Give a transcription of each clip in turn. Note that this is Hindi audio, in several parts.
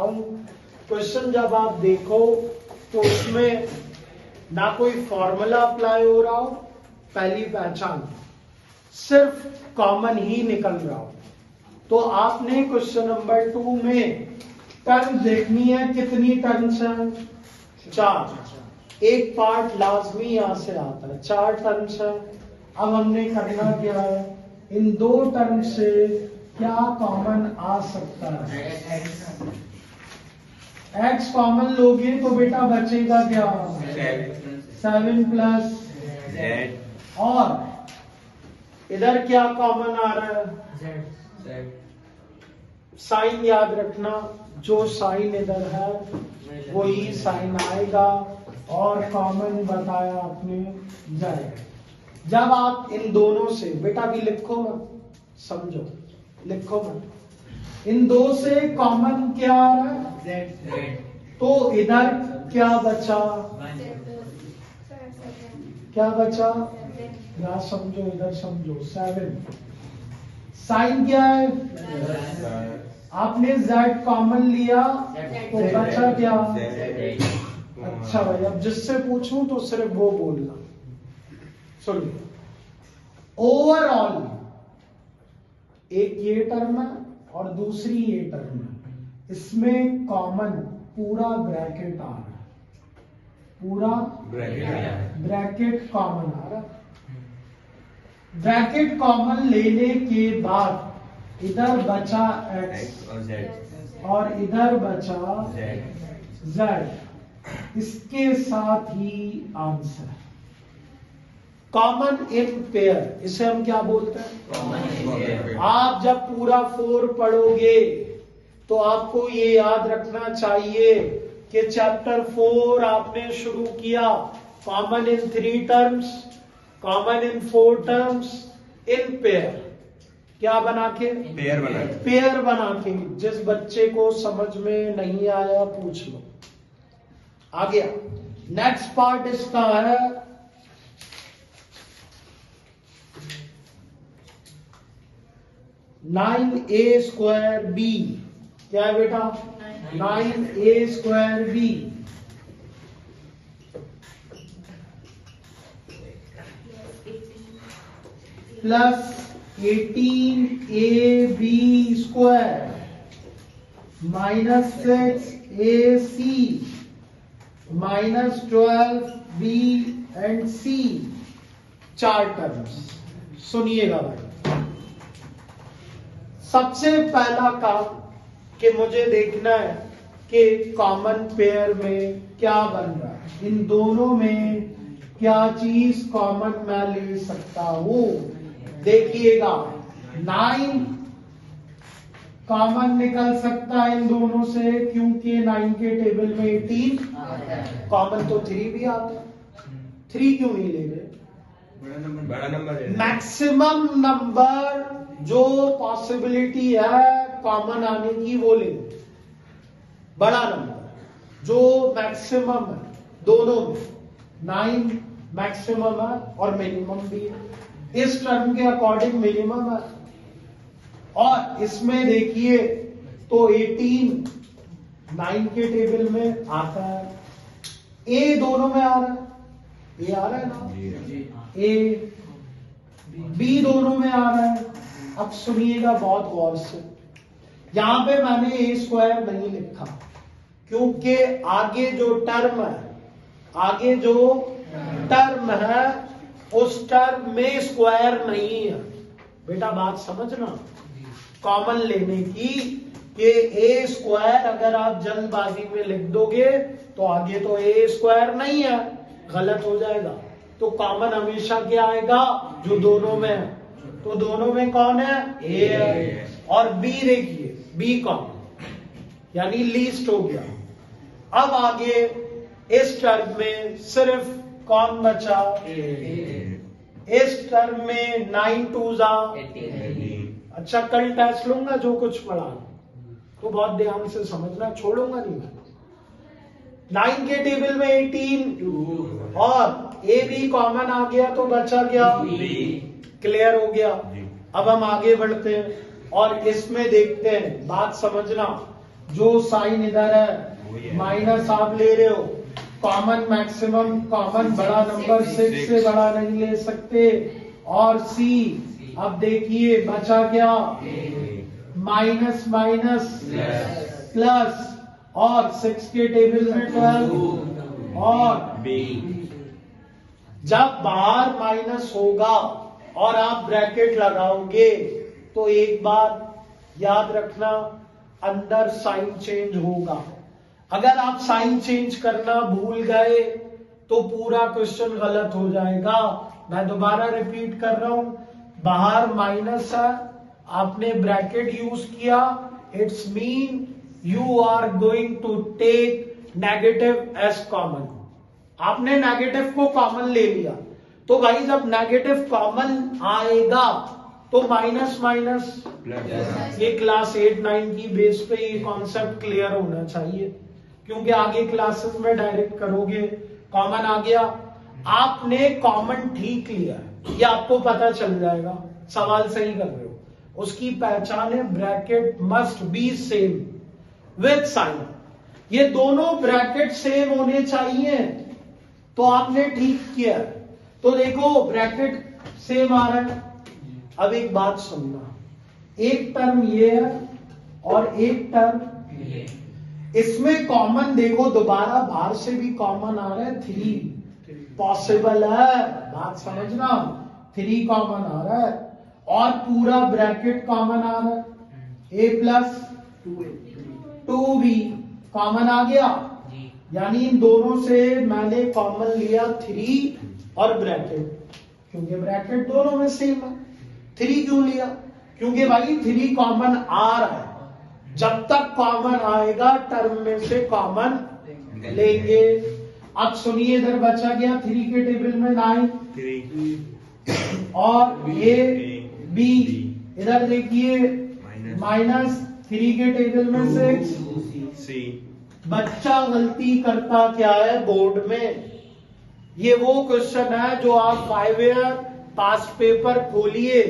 हूं, क्वेश्चन जब आप देखो तो उसमें ना कोई फॉर्मूला अप्लाई हो रहा हो, पहली पहचान, सिर्फ कॉमन ही निकल रहा हो। तो आपने क्वेश्चन नंबर 2 में टर्म देखनी है, कितनी टर्म्स हैं? 4। एक पार्ट लाजमी यहां से आता है, 4 टर्म्स है। अब हमने करना क्या है, इन 2 टर्म से क्या कॉमन आ सकता है? x कॉमन लोगे तो बेटा बचेगा क्या? 7 प्लस z। और इधर क्या कॉमन आ रहा है? z। साइन याद रखना, जो साइन इधर है वही साइन आएगा, और कॉमन बताया आपने z। जब आप इन दोनों से, बेटा भी लिखो मत, समझो, लिखो मत, इन 2 से कॉमन क्या आ रहा है? z। तो इधर क्या बचा? क्या बचा? यहां समझो, इधर समझो, 7। साइन क्या है? आपने z कॉमन लिया तो बचा क्या? अच्छा भाई, अब जिससे पूछूं तो सिर्फ वो बोलना। सुनिए, ओवरऑल एक ये टर्म है और दूसरी ये टर्म है, इसमें कॉमन पूरा ब्रैकेट आ रहा है, पूरा ब्रैकेट कॉमन आ रहा है। ब्रैकेट कॉमन लेने के बाद इधर बचा x और इधर बचा z। इसके साथ ही आंसर कॉमन इन पेयर, इसे हम क्या बोलते हैं? आप जब पूरा 4 पढ़ोगे तो आपको ये याद रखना चाहिए कि चैप्टर 4 आपने शुरू किया common in 3 terms, common in 4 terms, in pair. क्या बना के? पेयर बना के। पेयर बना के। जिस बच्चे को समझ में नहीं आया पूछ लो। आ गया। नेक्स्ट पार्ट इसका है नाइन ए स्क्वायर बी। क्या है बेटा? 9a square B plus 18ab square minus 6ac minus 12b and c। 4 terms. सुनिएगा भाई, सबसे पहला काम कि मुझे देखना है कि कॉमन पेयर में क्या बन रहा है, इन दोनों में क्या चीज कॉमन मैं ले सकता हूं। देखिएगा, 9 कॉमन निकल सकता है इन दोनों से, क्योंकि 9 के टेबल में 18 कॉमन, तो 3 भी आता है। 3 क्यों नहीं ले रहे? बड़ा नंबर है। मैक्सिमम नंबर जो पॉसिबिलिटी है कॉमन आने की वो ले, बड़ा नंबर जो मैक्सिमम है दोनों में। 9 मैक्सिमम है और मिनिमम भी है, इस टर्म के अकॉर्डिंग मिनिमम है। और इसमें देखिए तो 18 9 के टेबल में आता है, ए दोनों में आ रहा है, ए आ रहा है ना, ए बी दोनों में आ रहा है। अब सुनिएगा बहुत गौर से, यहां पे मैंने ए स्क्वायर नहीं लिखा क्योंकि आगे जो टर्म है, आगे जो टर्म है उस टर्म में स्क्वायर नहीं है। बेटा बात समझना कॉमन लेने की, कि ए स्क्वायर अगर आप जल्दबाजी में लिख दोगे तो आगे तो ए स्क्वायर नहीं है, गलत हो जाएगा। तो कॉमन हमेशा क्या आएगा? जो दोनों में है। तो दोनों में कौन है? ए है। और बी देखिए, बी कॉमन, यानी लीस्ट हो गया। अब आगे इस टर्म में सिर्फ कौन बचा? ए। इस टर्म में 9 2 18। अच्छा, कल टेस्ट लूंगा जो कुछ पढ़ा तो बहुत ध्यान से समझना, छोड़ूंगा नहीं मैं। 9 के टेबल में 18 और ए बी कॉमन आ गया तो बचा गया क्लियर हो गया। अब हम आगे बढ़ते हैं और इसमें देखते हैं, बात समझना, जो साइन इधर है माइनस आप ले रहे हो, कॉमन मैक्सिमम, कॉमन बड़ा नंबर 6 से बड़ा नहीं ले सकते, और सी, अब देखिए बचा क्या, माइनस माइनस प्लस, और 6 के टेबल में 12, और जब बाहर माइनस होगा और आप ब्रैकेट लगाओगे तो एक बात याद रखना, अंदर साइन चेंज होगा। अगर आप साइन चेंज करना भूल गए तो पूरा क्वेश्चन गलत हो जाएगा। मैं दोबारा रिपीट कर रहा हूं, बाहर माइनस है, आपने ब्रैकेट यूज किया, it's mean you are going to take negative as common. आपने नेगेटिव को कॉमन ले लिया, तो भाई जब नेगेटिव कॉमन आएगा तो माइनस माइनस, ये क्लास 8-9 की बेस पे ये कॉन्सेप्ट क्लियर होना चाहिए, क्योंकि आगे क्लासेस में डायरेक्ट करोगे। कॉमन आ गया, आपने कॉमन ठीक लिया, ये आपको पता चल जाएगा, सवाल सही कर रहे हो। उसकी पहचान है bracket must be same with sign, ये दोनों ब्रैकेट सेम होने चाहिए, तो आपने ठीक किया। तो देखो ब्रैकेट सेम आ रहा है। अब एक बात सुनना, एक टर्म ये है और एक टर्म ये, इसमें कॉमन देखो दोबारा बाहर से भी कॉमन आ रहा है, 3 पॉसिबल है, बात समझना, 3 कॉमन आ रहा है और पूरा ब्रैकेट कॉमन आ रहा है, a प्लस 2b कॉमन आ गया, यानी इन दोनों से मैंने कॉमन लिया 3 और ब्रैकेट, क्योंकि ब्रैकेट दोनों में सेम है। 3 क्यों लिया? क्योंकि भाई 3 कॉमन आ रहा है, जब तक कॉमन आएगा टर्म में से कॉमन लेंगे। अब सुनिए, इधर बचा गया 3 के टेबल में 9 और ये b, इधर देखिए माइनस 3 के टेबल में 6। बच्चा गलती करता क्या है बोर्ड में, ये वो क्वेश्चन है जो आप 5 ईयर पास पेपर खोलिए,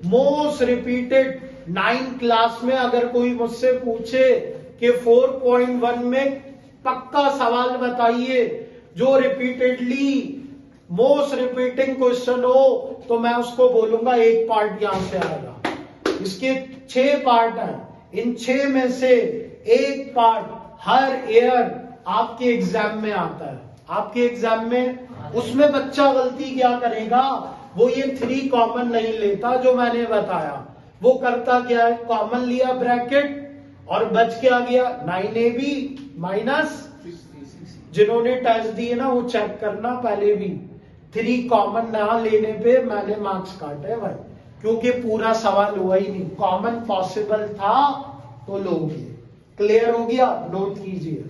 मोस्ट रिपीटेड 9 क्लास में अगर कोई मुझसे पूछे कि 4.1 में पक्का सवाल बताइए जो रिपीटेडली मोस्ट रिपीटिंग क्वेश्चन हो, तो मैं उसको बोलूंगा एक पार्ट यहां से आएगा। इसके 6 पार्ट हैं, इन 6 में से एक पार्ट हर ईयर आपके एग्जाम में आता है। आपके एग्जाम में उसमें बच्चा गलती क्या करेगा, वो ये 3 कॉमन नहीं लेता जो मैंने बताया, वो करता क्या है, कॉमन लिया ब्रैकेट और बच क्या गया 9ab माइनस, जिन्होंने टेस्ट दिए ना वो चेक करना पहले भी, 3 कॉमन ना लेने पे मैंने मार्क्स काटे भाई, क्योंकि पूरा सवाल हुआ ही नहीं, कॉमन पॉसिबल था तो लोगे। क्लियर हो गया? नोट कीजिए।